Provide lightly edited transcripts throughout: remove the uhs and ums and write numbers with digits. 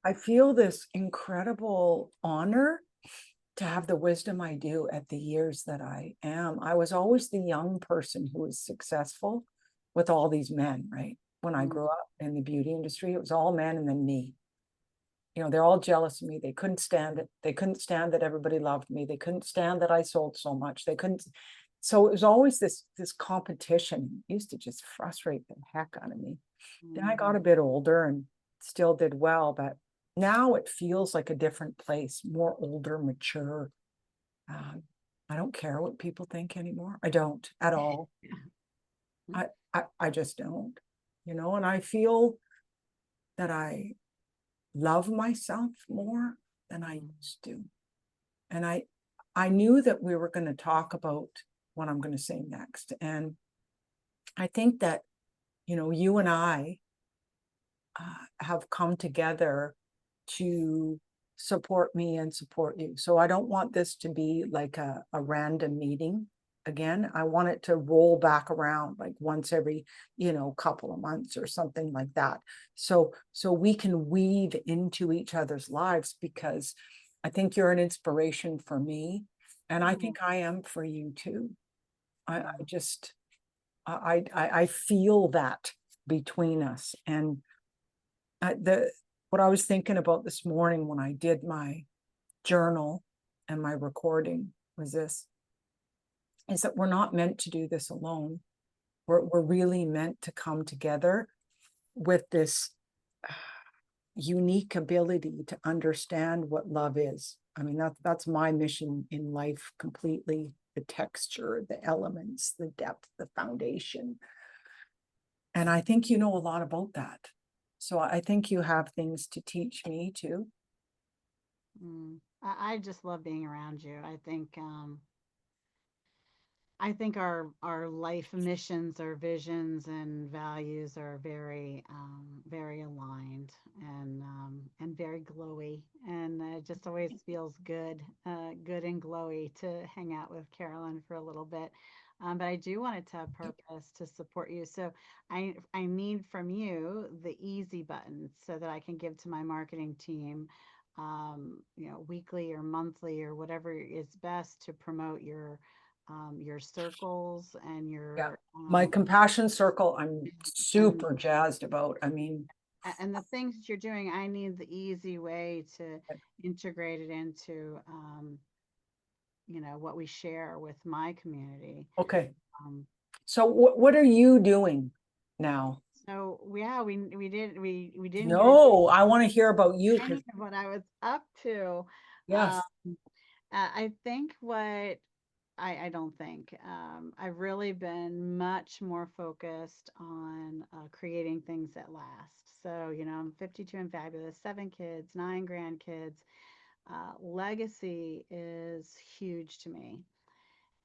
I feel this incredible honor to have the wisdom I do at the years that I am. I was always the young person who was successful with all these men, right? When I Mm, grew up in the beauty industry, it was all men and then me. They're all jealous of me. They couldn't stand it. They couldn't stand that everybody loved me. They couldn't stand that I sold so much. They couldn't. So it was always this competition. It used to just frustrate the heck out of me. Then I got mhm. a bit older and still did well, but now it feels like a different place, more older, mature. Um, I don't care what people think anymore. I don't at all. Mm, I just don't, and I feel that I love myself more than I mm, used to. And I knew that we were going to talk about what I'm going to say next. And I think that, you and I have come together to support me and support you. So I don't want this to be like a random meeting again. I want it to roll back around like once every, couple of months or something like that. So we can weave into each other's lives because I think you're an inspiration for me. And I mm, think I am for you too. I mm. just I feel that between us. And the what I was thinking about this morning when I did my journal and my recording was this is that we're not meant to do this alone. We're really meant to come together with this unique ability to understand what love is. I mean, that's my mission in life completely. The texture, the elements, the depth, the foundation. And I think you know a lot about that. So I think you have things to teach me too. Mm. I just love being around you. I think our life missions, our visions and values are very aligned and very glowy, and it just always feels good and glowy to hang out with Carolyn for a little bit. But I do want it to have purpose to support you. So I need from you the easy button so that I can give to my marketing team, weekly or monthly or whatever is best to promote your circles and Yeah. My compassion circle, I'm and super jazzed about. I mean, and the things that you're doing. I need the easy way to integrate it into what we share with my community. okay. Um, So what are you doing now? so yeah, we didn't get a No, I want to hear about you any because of what I was up to. Um, yes. I think what I don't think. I've really been much more focused on creating things that last. So, I'm 52 and fabulous, 7 kids, 9 grandkids. Legacy is huge to me.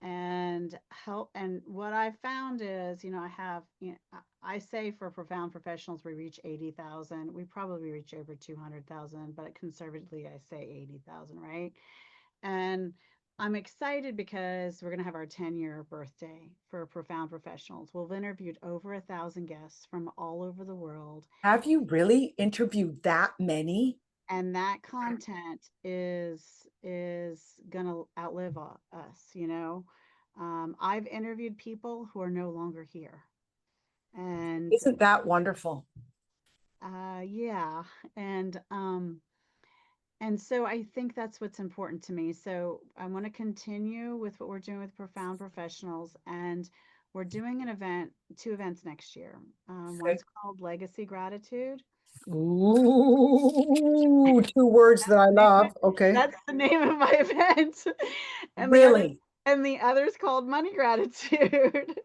And help. And what I found is, I have, I say for profound professionals, we reach 80,000. We probably reach over 200,000, but conservatively, I say 80,000, right? And I'm excited because we're going to have our 10-year birthday for Profound Professionals. We've interviewed over 1,000 guests from all over the world, Have you really interviewed that many? and that content is going to outlive us. I've interviewed people who are no longer here, and Isn't that wonderful? yeah, and and so I think that's what's important to me. So I want to continue with what we're doing with Profound Professionals, and we're doing two events next year. Okay. One's called Legacy Gratitude. Ooh, two words that I love. Okay. That's the name of my event, and Really? the other's called Money Gratitude.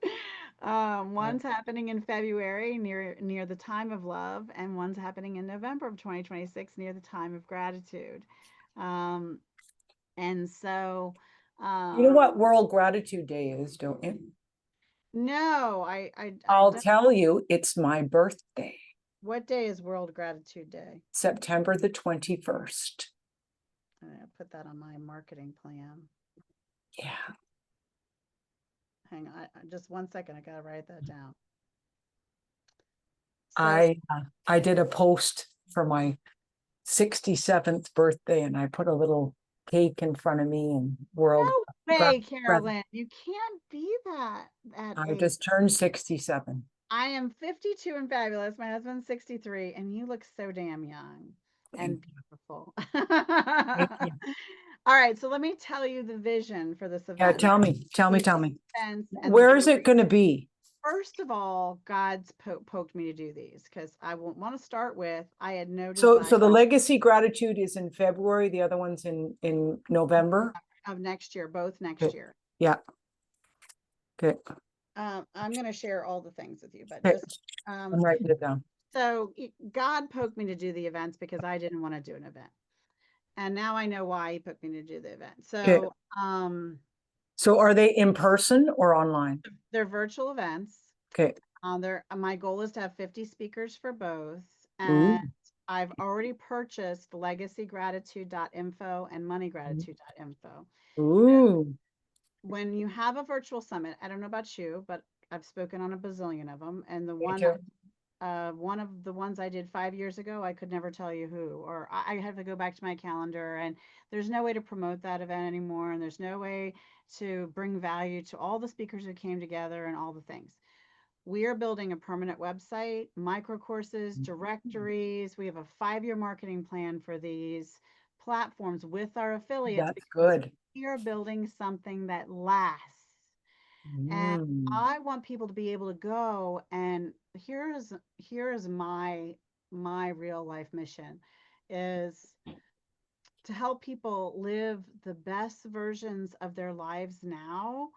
One's happening in February near the time of love, and one's happening in November of 2026 near the time of gratitude. Um, And so, You know um, what World Gratitude Day is, don't you? no, I I'll don't. tell you, it's my birthday, What day is World Gratitude Day? September the 21st. I'm gonna put that on my marketing plan. Yeah. Hang on, just 1 second. I gotta write that down. So, I did a post for my 67th birthday, and I put a little cake in front of me and world No gra- way, present. Carolyn. You can't be that at I age. just turned 67. I am 52 and fabulous. My husband's 63, and you look so damn young Thank and you. beautiful. Thank you. All right, so let me tell you the vision for this Yeah, event. tell me, The tell me. events and Where is it going to be? first of all, God's poked me to do these because I want to start with I had no So, desire so the legacy gratitude is in February. The other one's in November. of next year, both next Okay. year. Yeah. Okay. I'm going to share all the things with you, but Okay. just I'm writing it down. so God poked me to do the events because I didn't want to do an event. And now I know why he put me to do the event. Okay. So So are they in person or online? they're virtual events. Okay. My goal is to have 50 speakers for both. Ooh. And I've already purchased legacygratitude.info and moneygratitude.info. Ooh. When you have a virtual summit, I don't know about you, but I've spoken on a bazillion of them. And the Me too. one of the ones I did 5 years ago, I could never tell you who, or I have to go back to my calendar, and there's no way to promote that event anymore, and there's no way to bring value to all the speakers who came together and all the things. We are building a permanent website, micro courses, directories. We have a 5-year marketing plan for these platforms with our affiliates That's because good. we are building something that lasts. And Mm. I want people to be able to go and here's my real life mission is to help people live the best versions of their lives now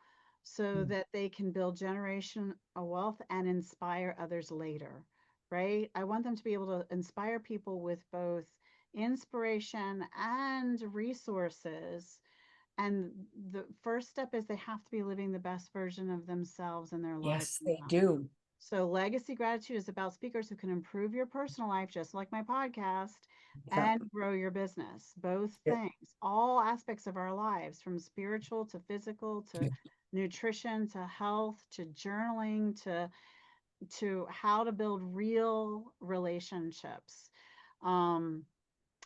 so that they can build generational wealth and inspire others later, right? I want them to be able to inspire people with both inspiration and resources, and the first step is they have to be living the best version of themselves in their lives Yes, they now. do. So, legacy gratitude is about speakers who can improve your personal life, just like my podcast, Yeah. and grow your business. Both Yeah. things, all aspects of our lives, from spiritual to physical to nutrition to health to journaling to how to build real relationships. Um,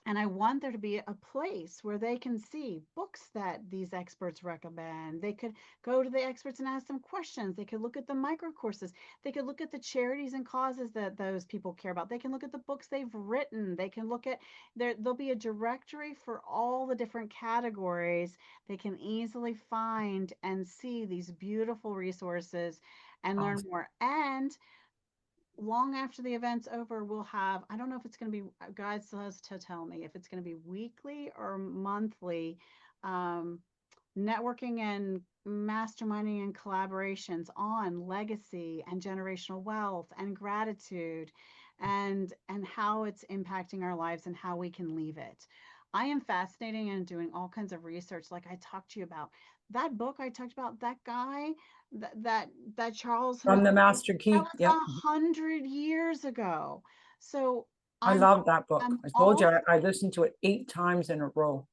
and I want there to be a place where they can see books that these experts recommend. They could go to the experts and ask them questions. They could look at the micro courses. They could look at the charities and causes that those people care about. They can look at the books they've written. They can look at there'll be a directory for all the different categories. They can easily find and see these beautiful resources and learn Awesome. more. And long after the event's over, we'll have, I don't know if it's going to be, God still has to tell me if it's going to be weekly or monthly, um, networking and masterminding and collaborations on legacy and generational wealth and gratitude and how it's impacting our lives and how we can leave it. I am fascinating and doing all kinds of research like I talked to you about. That book I talked about, that guy, that Charles From the Hanoch, Master that Key. was Yep. 100 years ago. So I I'm love that book. I'm I told you also I listened to it 8 times in a row.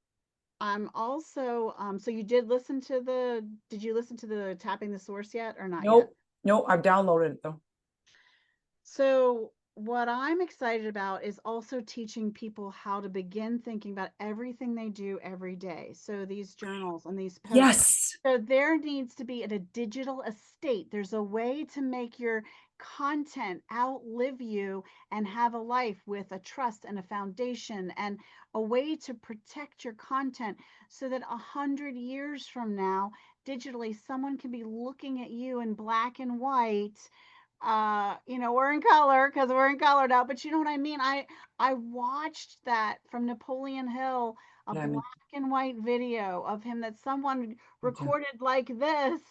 I'm also so did you listen to the tapping the source yet or not yet? Nope. Nope. I've downloaded it though. So, what I'm excited about is also teaching people how to begin thinking about everything they do every day. So, these journals and these posts. Yes. So, there needs to be a digital estate. There's a way to make your content outlive you and have a life with a trust and a foundation and a way to protect your content so that 100 years from now, digitally, someone can be looking at you in black and white, we're in color because we're in color now, but you know what I mean. I watched that from Napoleon Hill, a Yeah, black and white video of him that someone me too. recorded like this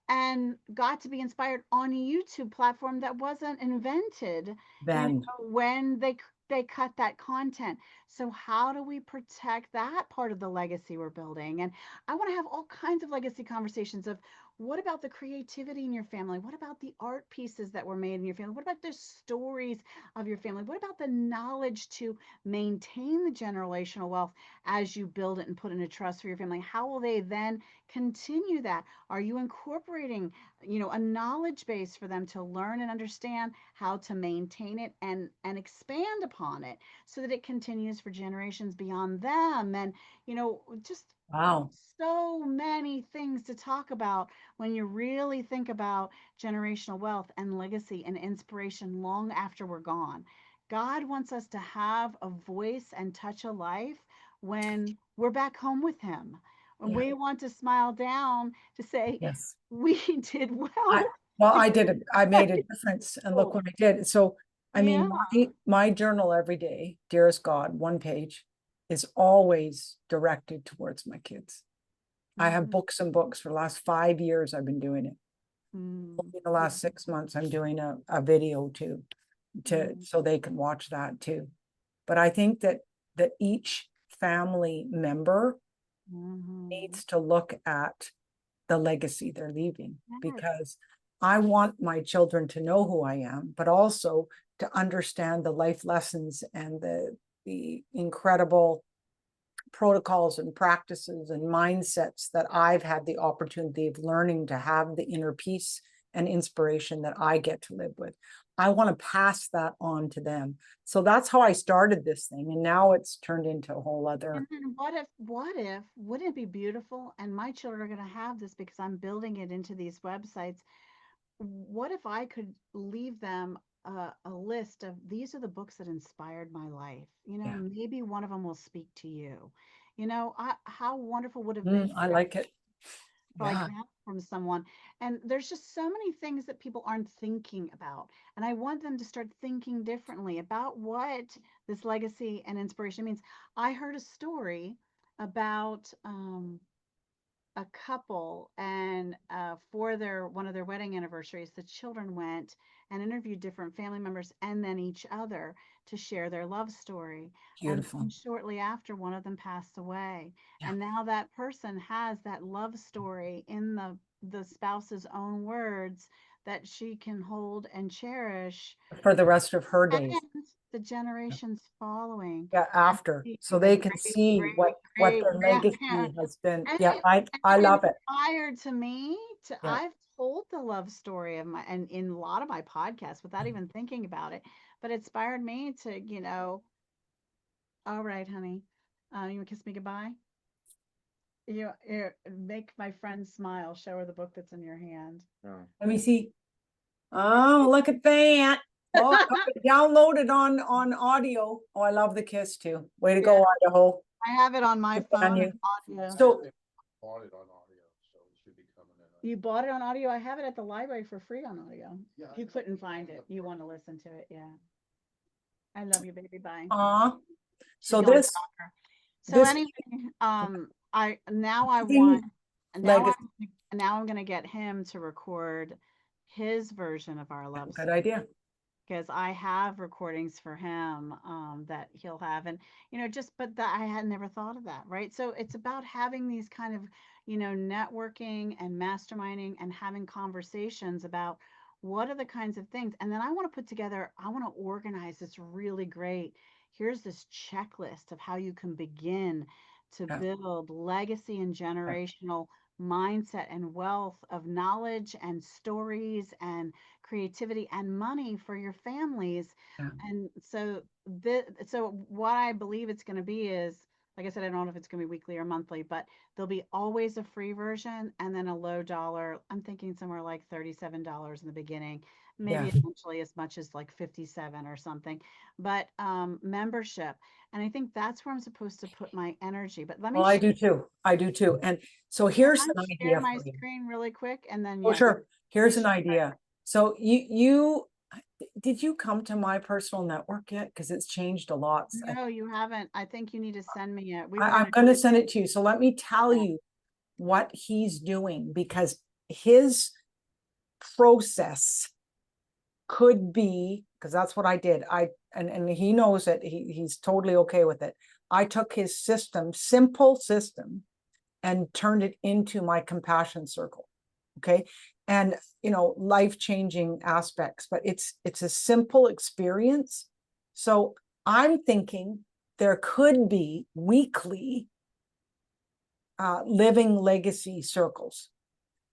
and got to be inspired on a YouTube platform that wasn't invented, Then when they cut that content. So how do we protect that part of the legacy we're building? And I want to have all kinds of legacy conversations of what about the creativity in your family? What about the art pieces that were made in your family? What about the stories of your family? What about the knowledge to maintain the generational wealth as you build it and put in a trust for your family? How will they then Continue that. Are you incorporating, a knowledge base for them to learn and understand how to maintain it and expand upon it so that it continues for generations beyond them? And, just Wow. so many things to talk about when you really think about generational wealth and legacy and inspiration long after we're gone. God wants us to have a voice and touch a life when we're back home with Him. And Yeah. we want to smile down to say, Yes. we did I, well. well, I did it. I made a difference, and look Oh, what I did. So, I yeah. mean, my journal every day, dearest God, one page, is always directed towards my kids. I have Mhm. books and books for the last 5 years. I've been doing it. Mm, In the last 6 months, I'm doing a video too, mm, so they can watch that too. But I think that each family member mhm. needs to look at the legacy they're leaving, Yes. because I want my children to know who I am, but also to understand the life lessons and the incredible protocols and practices and mindsets that I've had the opportunity of learning to have the inner peace and inspiration that I get to live with. I want to pass that on to them. So that's how I started this thing. And now it's turned into a whole other. And then wouldn't it be beautiful? And my children are going to have this because I'm building it into these websites. What if I could leave them a list of these are the books that inspired my life? Yeah. Maybe one of them will speak to you. How wonderful would have been I like it. like Yeah. that from someone. And there's just so many things that people aren't thinking about. And I want them to start thinking differently about what this legacy and inspiration means. I heard a story about a couple, and for their one of their wedding anniversaries, the children went and interviewed different family members and then each other to share their love story. And Beautiful. then shortly after, one of them passed away, Yeah. and now that person has that love story in the spouse's own words that she can hold and cherish, For the rest of her days. and the generations following. Yeah, And after, the so the they can great see great what great their grandparents, legacy has been. and Yeah, I it love it. inspired to me to Yeah. I've told the love story of my and in a lot of my podcasts without even thinking about it, but it inspired me to, all right, honey, you want to kiss me goodbye? You make my friend smile. Show her the book that's in your hand. Let me see. Oh, look at that. Oh, downloaded on audio. Oh, I love the kiss too. Way to Yeah, go, Idaho. I have it on my Good on phone and you. audio. So, Bought it on audio, so it should be coming in. You bought it on audio? I have it at the library for free on audio. Yeah, You couldn't find it. You want to listen to it. Yeah. I love you, baby. Bye. uh, She's so going to this, soccer. So this anyway, I now I thing, want now legacy, I'm gonna get him to record his version of our love good story, idea. because I have recordings for him that he'll have, and just but that I had never thought of that, right? So it's about having these kind of networking and masterminding and having conversations about what are the kinds of things, and then I want to put together, I want to organize this really great. Here's this checklist of how you can begin to Yeah, build legacy and yeah, generational mindset and wealth of knowledge and stories and creativity and money for your families. yeah. And so what I believe it's going to be is, like I said, I don't know if it's going to be weekly or monthly, but there'll be always a free version and then a low dollar. I'm thinking somewhere like $37 in the beginning, maybe Yeah. eventually as much as like 57 or something, but membership. And I think that's where I'm supposed to put my energy. But let me Well, I do too. I do too. And so can here's I an share idea my for you. screen really quick, and then Oh, yeah, sure. Here's please an share. idea. So you did you come to my personal network yet? Because it's changed a lot. No, you haven't. I think you need to send me it. We were I'm gonna going to send it to you. So let me tell do you what he's doing, because his process could be, because that's what I did. And he knows it. He's totally okay with it. I took his system, simple system, and turned it into my compassion circle. Okay. And life-changing aspects, but it's a simple experience. So I'm thinking there could be weekly living legacy circles.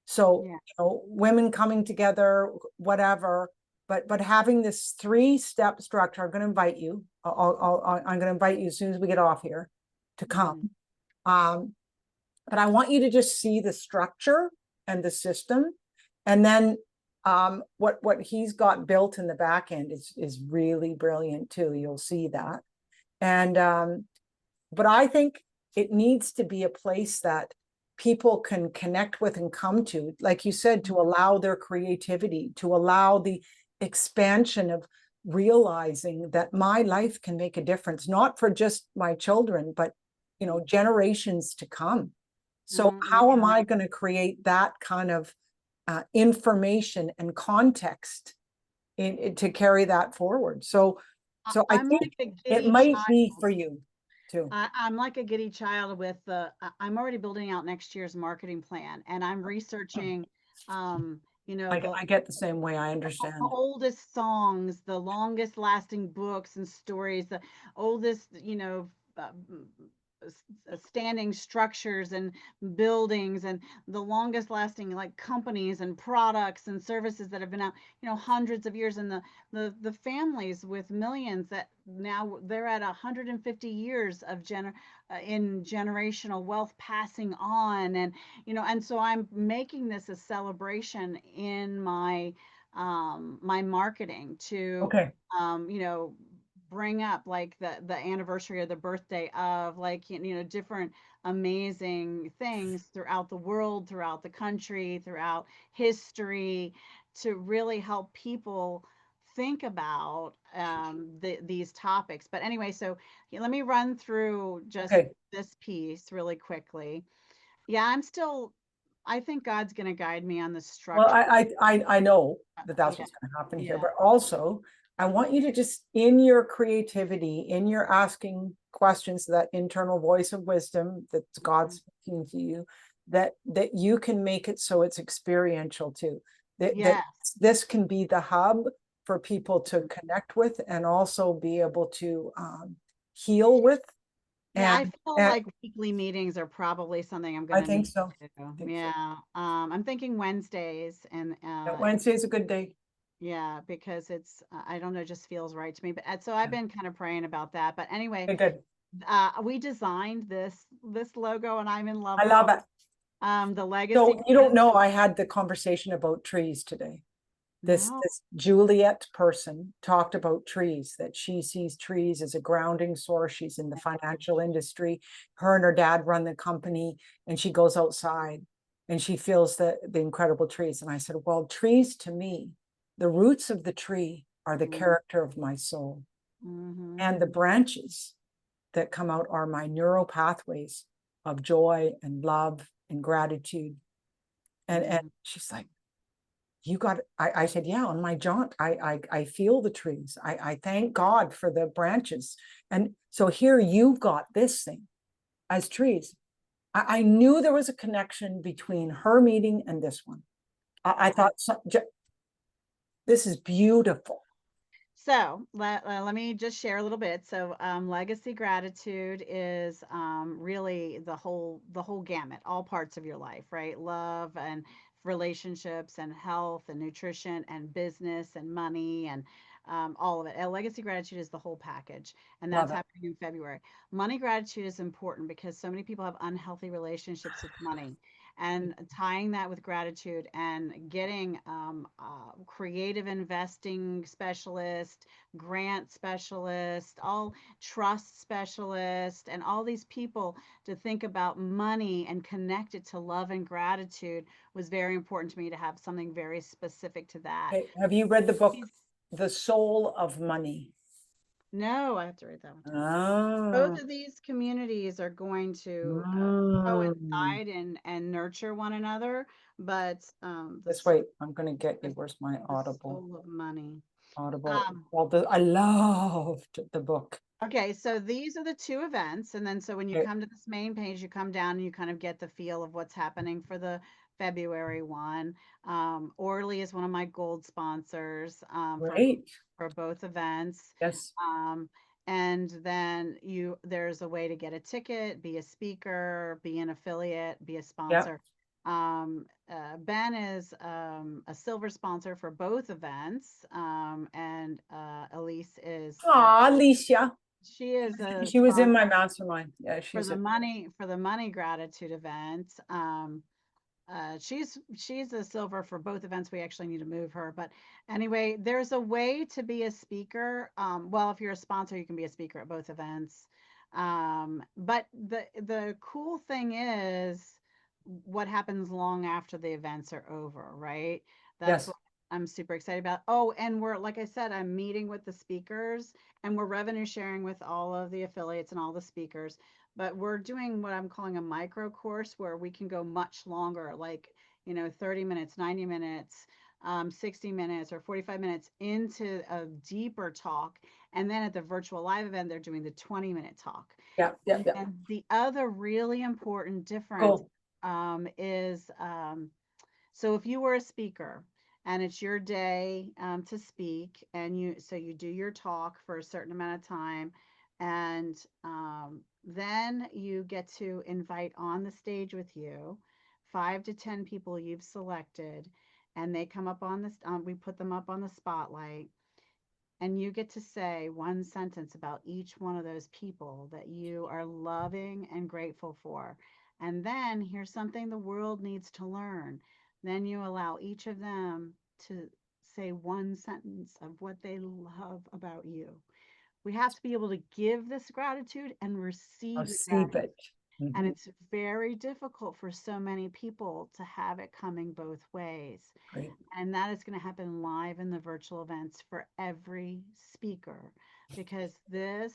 So, Yeah. women coming together, whatever, but having this 3-step structure. I'm going to invite you. I'm going to invite you as soon as we get off here to come. But I want you to just see the structure and the system, and then what he's got built in the back end is really brilliant too. You'll see that. And but I think it needs to be a place that people can connect with and come to, like you said, to allow their creativity, to allow the expansion of realizing that my life can make a difference, not for just my children, but generations to come. So how am I going to create that kind of information and context to carry that forward? So I I'm think like a it giddy might be child. for you too. I'm like a giddy child with I'm already building out next year's marketing plan, and I'm researching, the I get the same way. I understand. oldest songs, the longest lasting books and stories, the oldest, standing structures and buildings, and the longest lasting like companies and products and services that have been out, hundreds of years, and the families with millions that now they're at 150 years of in generational wealth passing on. And so I'm making this a celebration in my my marketing to Okay. bring up like the anniversary or the birthday of, like, different amazing things throughout the world, throughout the country, throughout history, to really help people think about these topics. But anyway, so let me run through just Okay. this piece really quickly. Yeah, I think God's going to guide me on the Well, structure. I know that that's Yeah, what's going to happen here, yeah. but also I want you to just, in your creativity, in your asking questions, that internal voice of wisdom that God's speaking to you, that you can make it so it's experiential too. That Yes. this can be the hub for people to connect with and also be able to heal with. Yeah, I And, feel and like weekly meetings are probably something I'm I gonna think need so. to do. I think so. Yeah, I'm thinking Wednesdays, and Wednesday's a good day. yeah, because it's I don't know, it just feels right to me. But so I've been kind of praying about that. But anyway, Okay, good. we designed this logo, and I'm in love I with love it. the legacy. So you don't know, I had the conversation about trees today. This No. Juliet person talked about trees, that she sees trees as a grounding source. She's in the financial industry. Her and her dad run the company, and she goes outside and she feels the incredible trees. And I said, well, trees to me, the roots of the tree are the character of my soul. And the branches that come out are my neural pathways of joy and love and gratitude. And she's like, you got, I said, yeah, on my jaunt, I feel the trees. I thank God for the branches. And so here you've got this thing as trees. I knew there was a connection between her meeting and this one. I thought, this is beautiful. So let me just share a little bit. So legacy gratitude is really the whole gamut, all parts of your life, right? Love and relationships and health and nutrition and business and money and all of it. Legacy gratitude is the whole package, and that's Love it. happening in February. Money gratitude is important because so many people have unhealthy relationships with money, and tying that with gratitude and getting creative investing specialist, grant specialist, all trust specialist, and all these people to think about money and connect it to love and gratitude was very important to me, to have something very specific to that. Okay. Have you read the book, The Soul of Money? No, I have to read that one. Oh. Both of these communities are going to coincide and nurture one another, but This way, I'm going to get you, where's my the Audible? soul of money. Audible. Well, I loved the book. Okay, so these are the two events. And then so when you Okay. come to this main page, you come down and you kind of get the feel of what's happening for the February one. Orly is one of my gold sponsors Great. for both events. Yes. and then there's a way to get a ticket, be a speaker, be an affiliate, be a sponsor. Ben is a silver sponsor for both events, and Elise is Aw, Alicia. she is a She was in my sponsor mastermind. Yeah, for she's the money gratitude event. She's a silver for both events. We actually need to move her, but anyway, there's a way to be a speaker. Well, if you're a sponsor, you can be a speaker at both events. But the cool thing is what happens long after the events are over, right? That's yes. what I'm super excited about. Oh, and we're, like I said, I'm meeting with the speakers, and we're revenue sharing with all of the affiliates and all the speakers, but we're doing what I'm calling a micro course where we can go much longer, like, 30 minutes, 90 minutes, 60 minutes or 45 minutes into a deeper talk. And then at the virtual live event, they're doing the 20-minute talk. Yeah. And the other really important difference Cool. is, so if you were a speaker and it's your day to speak, and you do your talk for a certain amount of time, and then you get to invite on the stage with you 5 to 10 people you've selected, and they come up on this. We put them up on the spotlight, and you get to say one sentence about each one of those people that you are loving and grateful for. And then here's something the world needs to learn. Then you allow each of them to say one sentence of what they love about you. We have to be able to give this gratitude and receive the Receive gratitude. it. Mhm. And it's very difficult for so many people to have it coming both ways. Great. And that is going to happen live in the virtual events for every speaker, because this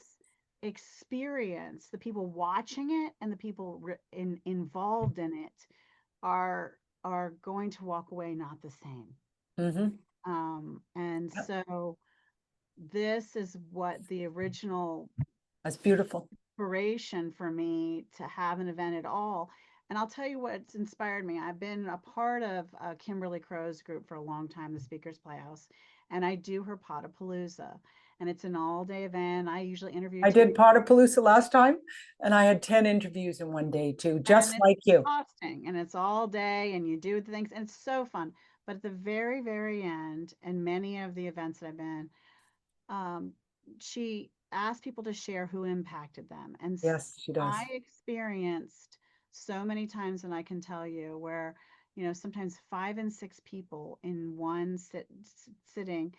experience, the people watching it and the people involved in it are going to walk away not the same. Mm-hmm. And Yep. so this is what the original That's beautiful. inspiration for me to have an event at all. And I'll tell you what's inspired me. I've been a part of Kimberly Crow's group for a long time, the Speakers Playhouse, and I do her Potapalooza. And it's an all-day event. I usually interview I 10 did Potapalooza last time, and I had 10 interviews in one day too, just and like it's you. exhausting, and it's all day, and you do the things, and it's so fun. But at the very, very end, and many of the events that I've been, um, she asked people to share who impacted them. And Yes, she does. I experienced so many times, and I can tell you where, sometimes 5 and 6 people in one sitting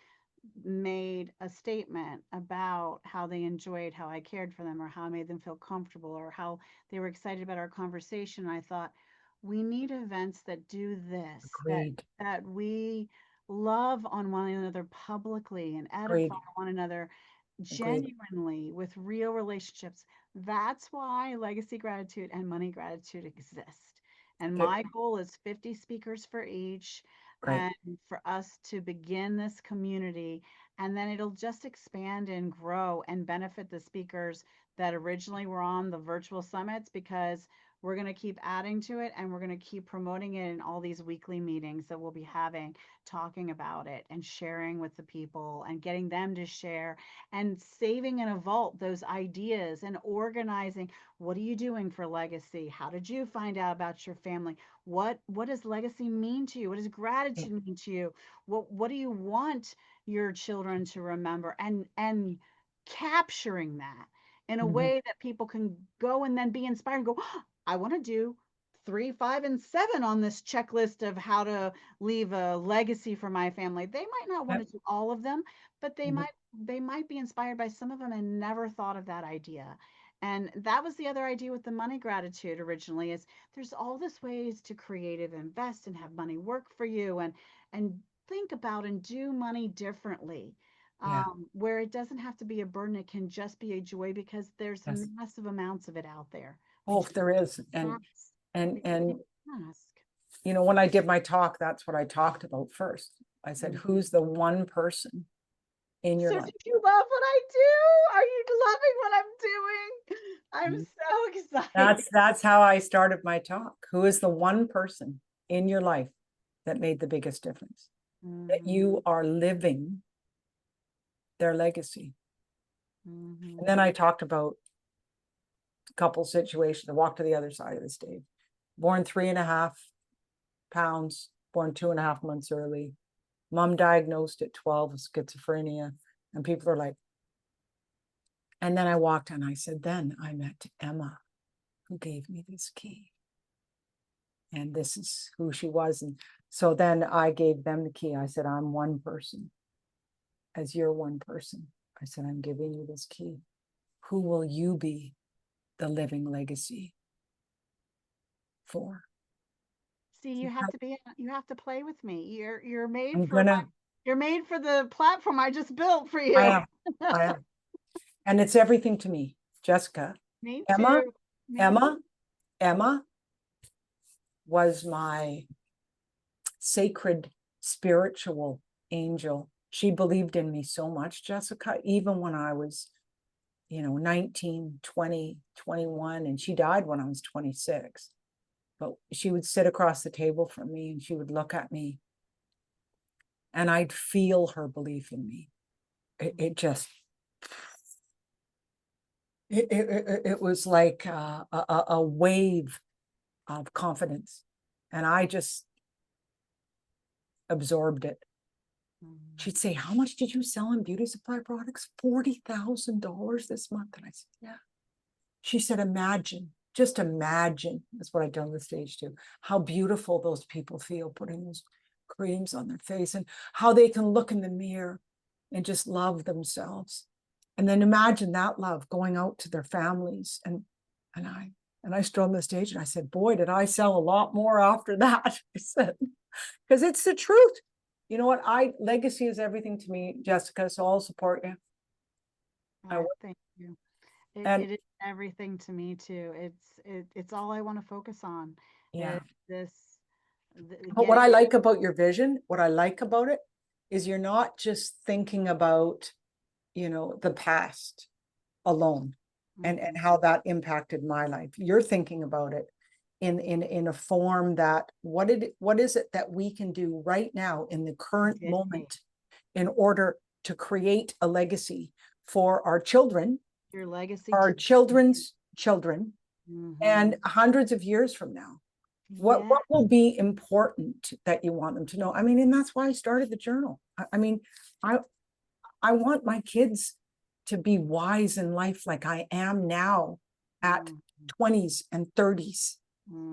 made a statement about how they enjoyed how I cared for them, or how I made them feel comfortable, or how they were excited about our conversation. And I thought, we need events that do this, Agreed. that we love on one another publicly and Agreed. edify one another Agreed. genuinely with real relationships. That's why Legacy Gratitude and Money Gratitude exist. And Good. my goal is 50 speakers for each, Great. and for us to begin this community, and then it'll just expand and grow and benefit the speakers that originally were on the virtual summits, because we're going to keep adding to it, and we're going to keep promoting it in all these weekly meetings that we'll be having, talking about it and sharing with the people and getting them to share, and saving in a vault those ideas and organizing. What are you doing for legacy? How did you find out about your family? What does legacy mean to you? What does gratitude mean to you? What do you want your children to remember? And capturing that in a Mhm. way that people can go and then be inspired and go, "Oh, I want to do 3, 5, and 7 on this checklist of how to leave a legacy for my family." They might not want Yep. to do all of them, but Mhm. they might be inspired by some of them and never thought of that idea. And that was the other idea with the money gratitude originally, is there's all this ways to creative invest and have money work for you, and think about and do money differently. Yeah. Where it doesn't have to be a burden, it can just be a joy, because there's Yes. massive amounts of it out there. We Oh, just there is. ask. And We ask. when I did my talk, that's what I talked about first. I said, Mhm. who's the one person in your So life? did you love what I do? Are you loving what I'm doing? I'm Mhm. so excited. That's how I started my talk. Who is the one person in your life that made the biggest difference? That you are living their legacy. Mhm. And then I talked about a couple situations. I walked to the other side of the stage. Born 3.5 pounds, born 2.5 months early. Mom diagnosed at 12 with schizophrenia. And people are like, and then I walked and I said, then I met Emma, who gave me this key. And this is who she was. And so then I gave them the key. I said, I'm one person, as you're one person. I said, I'm giving you this key. Who will you be the living legacy for? See, you have to be, you have to play with me. You're made I'm for gonna, you're made for the platform I just built for I you. am, I am. And it's everything to me, Jessica. Me Emma, too. Me Emma, too. Emma was my sacred spiritual angel. She believed in me so much, Jessica, even when I was, 19, 20, 21, and she died when I was 26. But she would sit across the table from me and she would look at me and I'd feel her belief in me. It just, it was like a wave of confidence. And I just absorbed it. Mhm. She'd say, how much did you sell in beauty supply products? $40,000 this month. And I said, yeah. She said, imagine, just imagine. That's what I done with stage 2. How beautiful those people feel putting those creams on their face and how they can look in the mirror and just love themselves. And then imagine that love going out to their families. And I stood on the stage and I said, boy, did I sell a lot more after that. I said, because it's the truth. You know what? Legacy is everything to me, Jessica. So I'll support you. Thank you. And It is everything to me too. It's all I want to focus on. yeah. Is this But what I getting like about your vision, what I like about it is you're not just thinking about, the past alone and how that impacted my life. You're thinking about it in a form that what is it that we can do right now in the current Exactly. moment in order to create a legacy for our children, your legacy our to children's children, Mhm. and hundreds of years from now. What will be important that you want them to know? I mean, and that's why I started the journal. I mean, I want my kids to be wise in life like I am now at Mhm. 20s and 30s.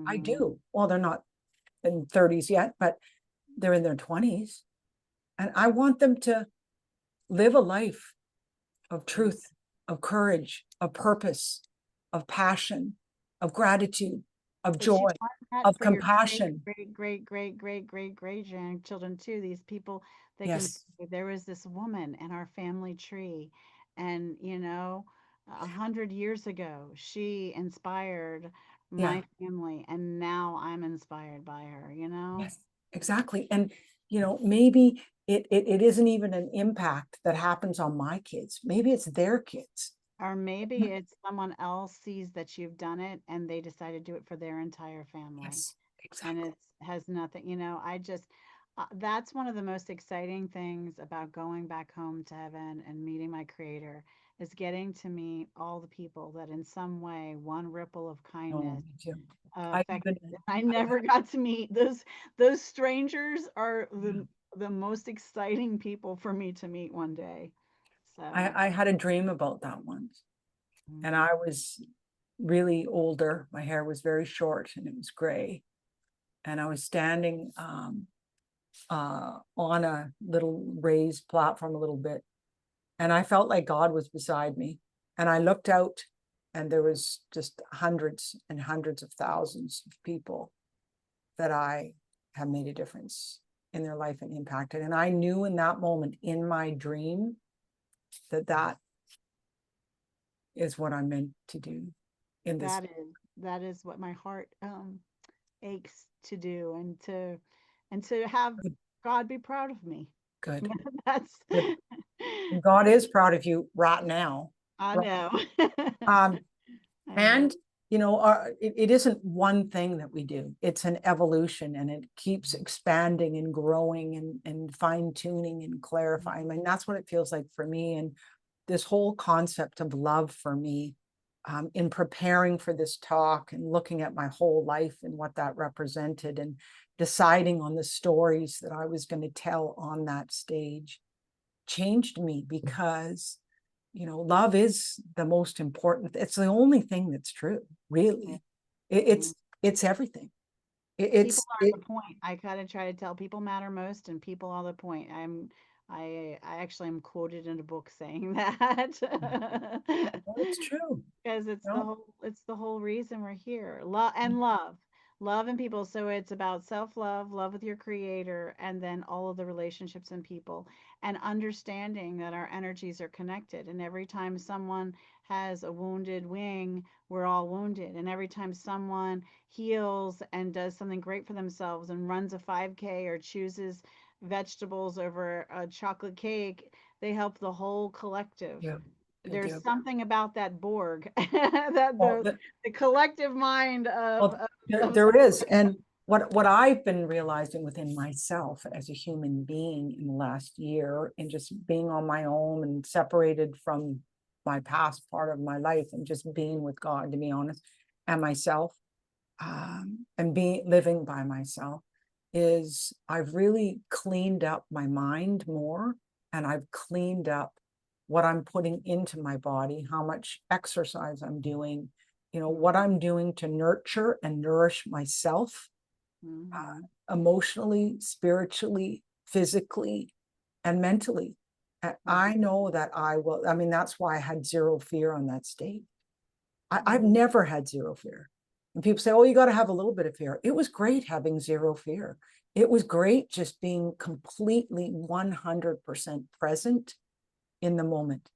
I Mhm. do. Well, they're not in 30s yet, but they're in their 20s. And I want them to live a life of truth, of courage, of purpose, of passion, of gratitude, of But you joy, want that of for your compassion. great grandchildren too. These people that can Yes. say there was this woman in our family tree, and 100 years ago she inspired Yeah. my family, and now I'm inspired by her. Yes, exactly. And, maybe it isn't even an impact that happens on my kids. Maybe it's their kids. Or maybe it's someone else sees that you've done it and they decide to do it for their entire family. Yes, And exactly. it has nothing, I just, that's one of the most exciting things about going back home to heaven and meeting my creator, is getting to meet all the people that in some way, one ripple of Oh, kindness me too. affected. I never got to meet those strangers are the most exciting people for me to meet one day. So, I had a dream about that once. And mhm. I was really older. My hair was very short and it was gray. And I was standing on a little raised platform a little bit. And I felt like God was beside me. And I looked out and there was just hundreds and hundreds of thousands of people that I have made a difference in their life and impacted. And I knew in that moment in my dream that is what I'm meant to do in this. That is what my heart aches to do, and to have God be proud of me. Good. That's Good. And God is proud of you right now. I Right. know. Um, I know. and it isn't one thing that we do. It's an evolution, and it keeps expanding and growing and fine tuning and clarifying. I mean, that's what it feels like for me. And this whole concept of love for me, in preparing for this talk and looking at my whole life and what that represented and deciding on the stories that I was going to tell on that stage, changed me, because, you know, love is the most important. It's the only thing that's true, really. It's everything. People are the point. I kind of try to tell people matter most, and people are the point. I actually am quoted in a book saying that. Well, it's true. Because No, it's the whole reason we're here. Love and people. So it's about self-love, love with your creator, and then all of the relationships and people, and understanding that our energies are connected. And every time someone has a wounded wing, we're all wounded. And every time someone heals and does something great for themselves and runs a 5K or chooses vegetables over a chocolate cake, they help the whole collective. yeah, they There's do. something about that Borg, that Well, the collective mind well, of there is. And what I've been realizing within myself as a human being in the last year, and just being on my own and separated from my past part of my life, and just being with God, to be honest, and myself, and living by myself, is I've really cleaned up my mind more, and I've cleaned up what I'm putting into my body, how much exercise I'm doing, you know, what I'm doing to nurture and nourish myself, emotionally, spiritually, physically, and mentally. And I know that I will. I mean, that's why I had zero fear on that stage. I've never had zero fear. And people say, oh, you got to have a little bit of fear. It was great having zero fear. It was great just being completely 100% present in the moment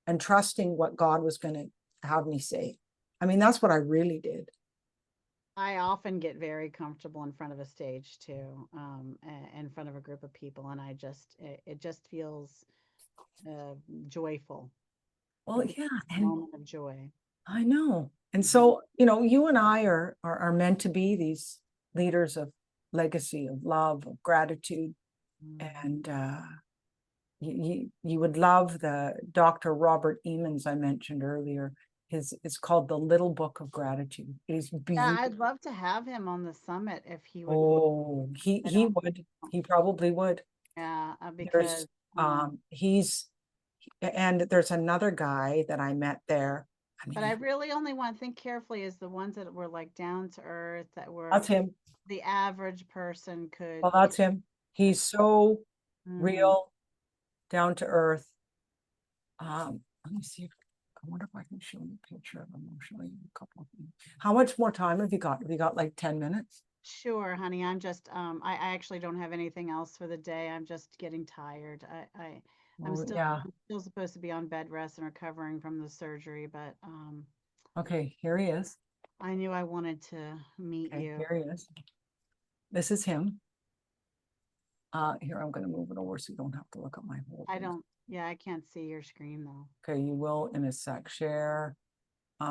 and trusting what God was going to have me say. I mean, that's what I really did. I often get very comfortable in front of a stage too, in front of a group of people, and it just feels joyful. Well, yeah, and Moment of joy. I know. And so, you know, you and I are meant to be these leaders of legacy, of love, of gratitude. And you would love the Dr. Robert Emmons I mentioned earlier. It's called The Little Book of Gratitude. It is Yeah, beautiful. I'd love to have him on the summit if he would. Oh, he would. He probably would. Yeah, There's because he's and there's another guy that I met there. I but I mean, really only want to think carefully is the ones that were like down to earth, that were that's him. the average person could. Well, that's him. He's so Mhm. real, down to earth. Let me see. I wonder if I can show you a picture of him. I'll show you a couple of things. How much more time have you got? Have you got like 10 minutes? Sure, honey. I'm just I actually don't have anything else for the day. I'm just getting tired. I'm Oh, yeah. still supposed to be on bed rest and recovering from the surgery, but Okay, here he is. I knew I wanted to meet Okay, you. here he is. This is him. Here, I'm going to move it over so you don't have to look at my whole I face. don't, yeah, I can't see your screen though. Okay, you will in a sec. Share. What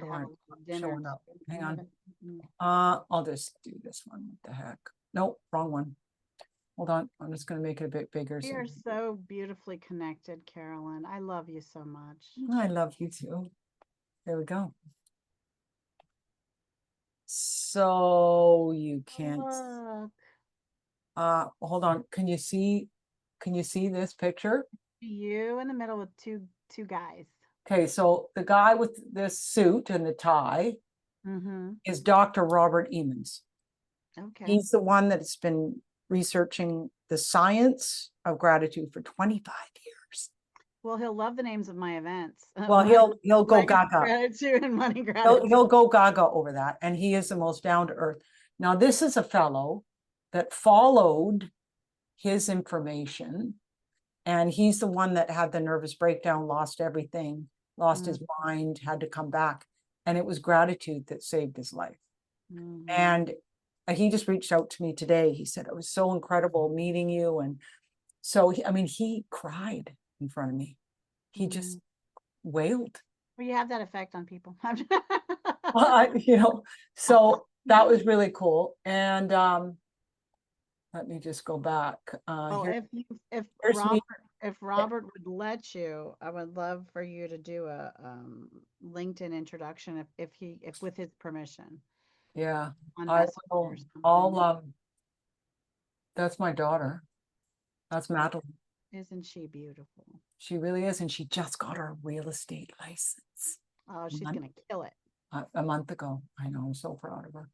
do I Have dinner. showing up? Hang on. Mm. I'll just do this one. What the heck? Nope, wrong one. Hold on. I'm just going to make it a bit bigger. We are so beautifully connected, Carolyn. I love you so much. I love you too. There we go. So you can't. Look, Hold on. Can you see this picture? you in the middle with two guys. Okay, so the guy with this suit and the tie is Dr. Robert Emmons. Okay. He's the one that's been researching the science of gratitude for 25 years. Well, he'll love the names of my events. Well, he'll go gaga. Gratitude and money gratitude. He'll go gaga over that, and he is the most down to earth. Now, this is a fellow that followed his information, and he's the one that had the nervous breakdown, lost everything, lost his mind, had to come back, and it was gratitude that saved his life. And he just reached out to me today. He said, it was so incredible meeting you. And so, he cried in front of me. He just wailed. Well, you have that effect on people. Well, so that was really cool. And let me just go back. Oh, if here's Robert, me. if Robert would let you, I would love for you to do a LinkedIn introduction if with his permission Yeah, on I Messenger or will, I'll, something. that's my daughter. That's Madeline. Isn't she beautiful? She really is, and she just got her real estate license Oh, she's month- gonna kill it. a month ago. I know, I'm so proud of her.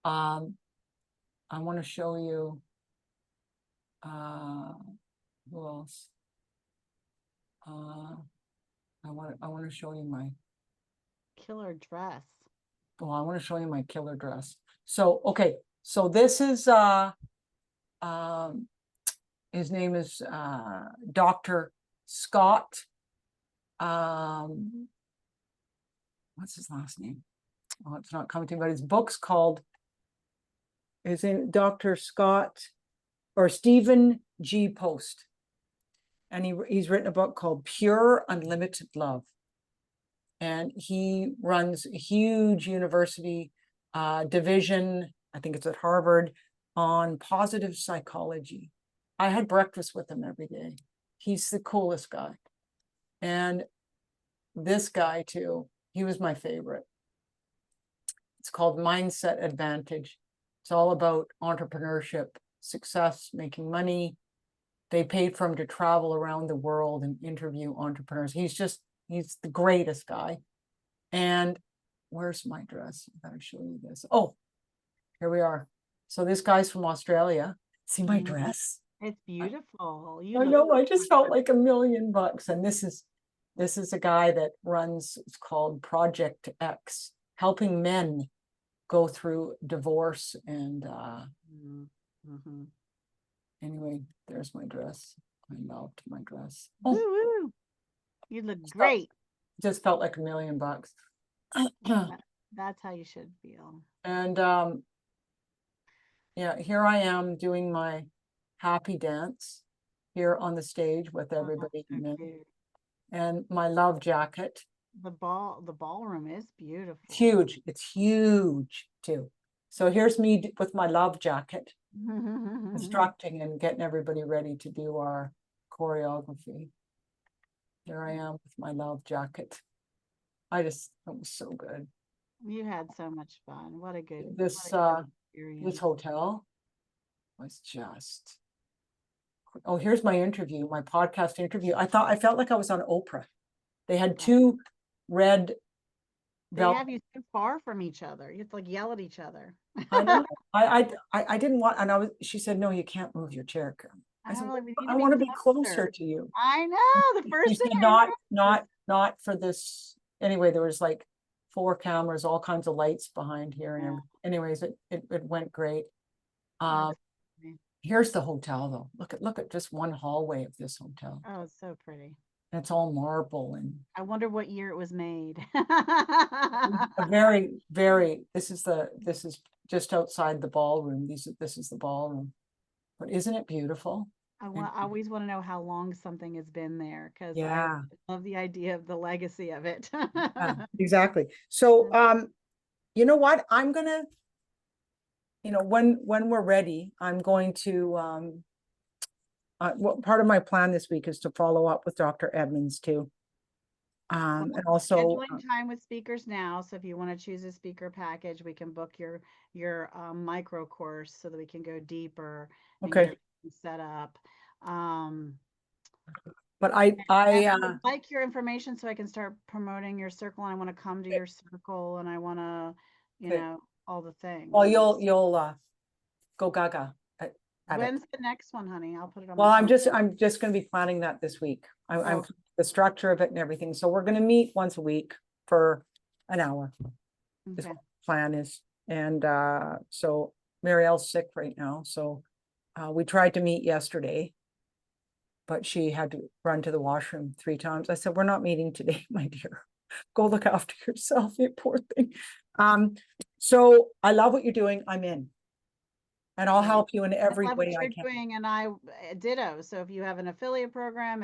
I want to show you, who else? I want to show you my, Killer dress. well, I want to show you my killer dress. So, okay, so this is, his name is, Dr. Scott. What's his last name? Oh, it's not coming to me, but his book's called, is in Dr. Scott or Stephen G. Post. And he's written a book called Pure Unlimited Love. And he runs a huge university division, I think it's at Harvard, on positive psychology. I had breakfast with him every day. He's the coolest guy. And this guy too, he was my favorite. It's called Mindset Advantage. It's all about entrepreneurship, success, making money. They paid for him to travel around the world and interview entrepreneurs. He's the greatest guy. And where's my dress? I gotta show you this. Oh, here we are. So this guy's from Australia. See my dress? It's beautiful. You I look know, I just felt like $1,000,000. And this is a guy that runs, it's called Project X, helping men go through divorce. And Mhm. anyway, there's my dress. I loved my dress. Woo Oh, woo. You look great. just felt like $1,000,000. That's how you should feel. And yeah, here I am doing my happy dance here on the stage with Oh, everybody so in it. cute. And my love jacket. The ballroom is beautiful. It's huge. It's huge too. So here's me with my love jacket, instructing and getting everybody ready to do our choreography. Here I am with my love jacket. It was so good. You had so much fun. What a good This experience. hotel was just, oh, here's my interview, my podcast interview. I felt like I was on Oprah. They had two red They velvet. have you so far from each other. You have to like yell at each other. I know. I didn't want, and she said, no, you can't move your chair, Karen. I said, like, we need I to want to be closer to you. I know. The She first thing said, I not for this. Anyway, there was like 4 cameras, all kinds of lights behind here. And anyways, it went great. Here's the hotel though. Look at just one hallway of this hotel. Oh, it's so pretty. And it's all marble and I wonder what year it was made. a very, very, this is just outside the ballroom. This is the ballroom. But isn't it beautiful? I always want to know how long something has been there because Yeah. I love the idea of the legacy of it. Exactly. So, you know what? I'm gonna, when we're ready, I'm going to, well, part of my plan this week is to follow up with Dr. Edmonds too. And also scheduling time with speakers now. So if you want to choose a speaker package, we can book your micro course so that we can go deeper and okay. get everything set up. But I would like your information so I can start promoting your circle. And I want to come to your circle and I want to, all the things. Well, you'll go gaga. When's the next one, honey? I'll put it on. Well, I'm just going to be planning that this week. I'm the structure of it and everything. So we're going to meet once a week for an hour. This plan is, and so Marielle's sick right now. So we tried to meet yesterday, but she had to run to the washroom 3 times. I said, we're not meeting today, my dear. Go look after yourself, you poor thing. So I love what you're doing. I'm in. And I'll help you in every way I can. Doing, and I ditto. So if you have an affiliate program,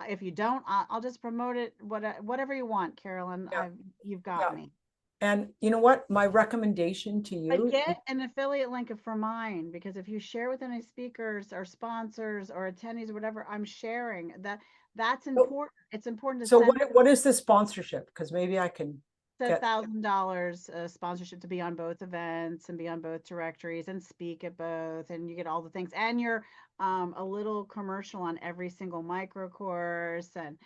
if you don't, I'll just promote it. Whatever you want, Carolyn. You've got me. And you know what? My recommendation to But you, get an affiliate link for mine, because if you share with any speakers or sponsors or attendees or whatever, I'm sharing that. That's important. It's important to so send what is the sponsorship? Because maybe I can get, $1,000 sponsorship to be on both events and be on both directories and speak at both, and you get all the things, and you're a little commercial on every single micro course, and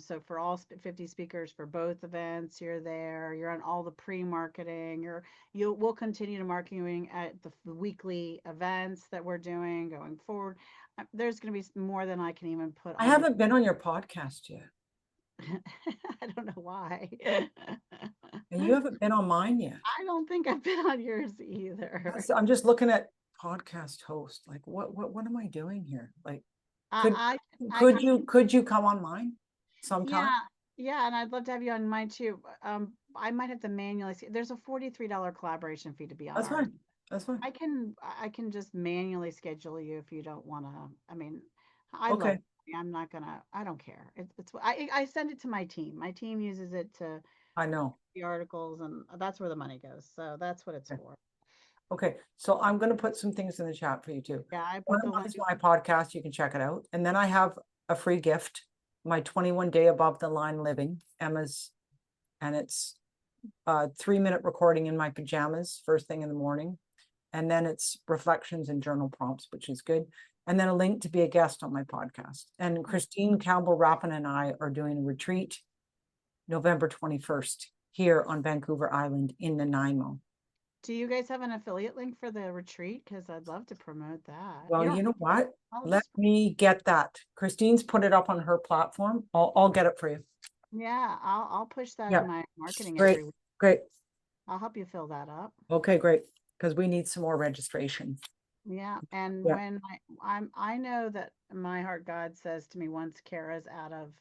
so for all 50 speakers for both events, you're there. You're on all the pre-marketing. We'll continue to marketing at the weekly events that we're doing going forward. There's going to be more than I can even put I on. haven't been on your podcast yet. I don't know why. And you haven't been on mine yet. I don't think I've been on yours either. I'm just looking at podcast host, like what am I doing here? Like, I could you come on mine sometime? yeah, and I'd love to have you on mine too. I might have to manually there's a $43 collaboration fee to be on That's ours. fine. That's fine. I can just manually schedule you if you don't want to. I mean, I Okay. love I'm not gonna, I don't care. I send it to my team. My team uses it to I know. the articles, and that's where the money goes. So that's what it's Okay. for. Okay, so I'm gonna put some things in the chat for you too. Yeah, I One put the of them link. is my podcast, you can check it out. And then I have a free gift, my 21 day above the line living, Emma's, and it's a 3-minute recording in my pajamas, first thing in the morning. And then it's reflections and journal prompts, which is good. And then a link to be a guest on my podcast. And Christine Campbell-Rappin and I are doing a retreat November 21st here on Vancouver Island in Nanaimo. Do you guys have an affiliate link for the retreat? Because I'd love to promote that. Well, you know what? I'll Let just- me get that. Christine's put it up on her platform. I'll get it for you. Yeah, I'll push that Yeah. in my marketing Great, every week. great. I'll help you fill that up. Okay, great. Because we need some more registration. Yeah, and Yeah. when I know that my heart God says to me, once Kara's out of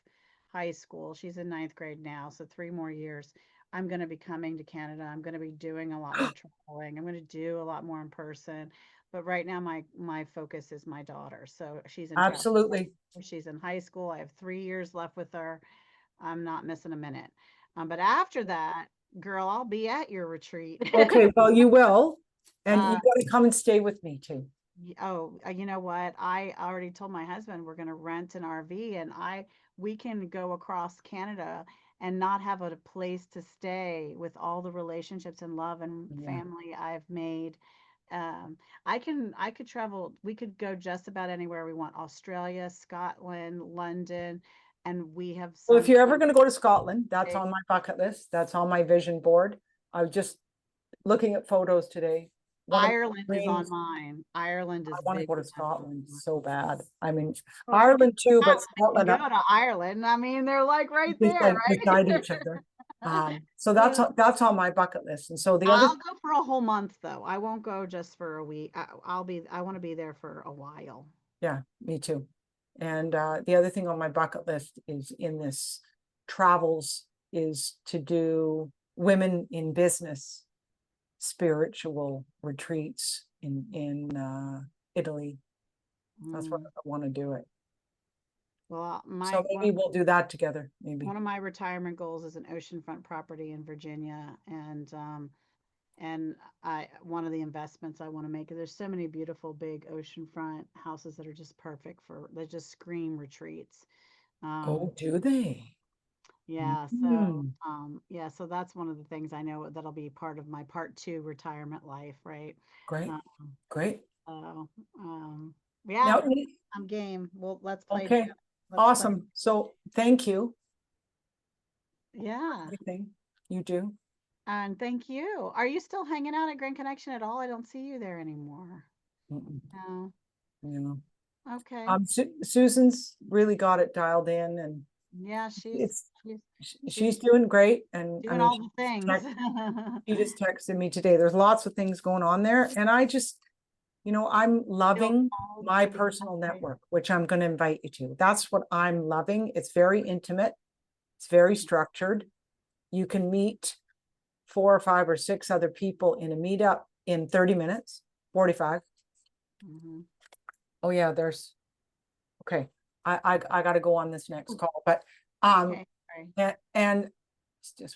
high school, she's in 9th grade now, so 3 more years, I'm going to be coming to Canada. I'm going to be doing a lot more traveling. I'm going to do a lot more in person. But right now, my focus is my daughter. So she's in Absolutely. she's in high school. I have 3 years left with her. I'm not missing a minute. But after that, girl, I'll be at your retreat. Okay, well, you will. And you Uh, gotta come and stay with me too. Oh, you know what? I already told my husband we're going to rent an RV, and we can go across Canada and not have a place to stay with all the relationships and love and Yeah. family I've made. I could travel. We could go just about anywhere we want: Australia, Scotland, London, and we have Well, if some. you're ever gonna go to Scotland, that's Okay. on my bucket list. That's on my vision board. I was just looking at photos today. One of my Ireland is on dreams- mine. Ireland is I want to big. go to Scotland so bad. I mean, Well, Ireland too, but Go Scotland, to Ireland. I mean, they're like right beside there, beside right? each other. So that's on my bucket list. And so the other, I'll go for a whole month though. I won't go just for a week. I want to be there for a while. yeah, me too. And the other thing on my bucket list is in this travels is to do women in business spiritual retreats in Italy. That's what Mm. I want to do it. Well, So maybe we'll do that together, maybe. one of my retirement goals is an oceanfront property in Virginia, and one of the investments I want to make is there's so many beautiful big oceanfront houses that are just perfect they just scream retreats. Oh, do they? Yeah, Mm. yeah, so that's one of the things I know that'll be part of my part 2 retirement life, right? Great, Um, great. so, Now, yeah, I'm game. Well, let's play okay, together. Let's play. awesome. So thank you. Yeah, Everything you do. and thank you. Are you still hanging out at Grand Connection at all? I don't see you there anymore. Mm-mm, No. you know. Okay. Susan's really got it dialed in, and Yeah, she's doing great. And I doing mean, all the things. she just texted me today. There's lots of things going on there, and I just, I'm loving called my to be personal connected. network, which I'm going to invite you to. That's what I'm loving. It's very intimate. It's very structured. You can meet 4 or 5 or 6 other people in a meetup in 30 minutes, 45. Mhm. Oh yeah, okay. I got to go on this next call, but Okay, sorry. and it's just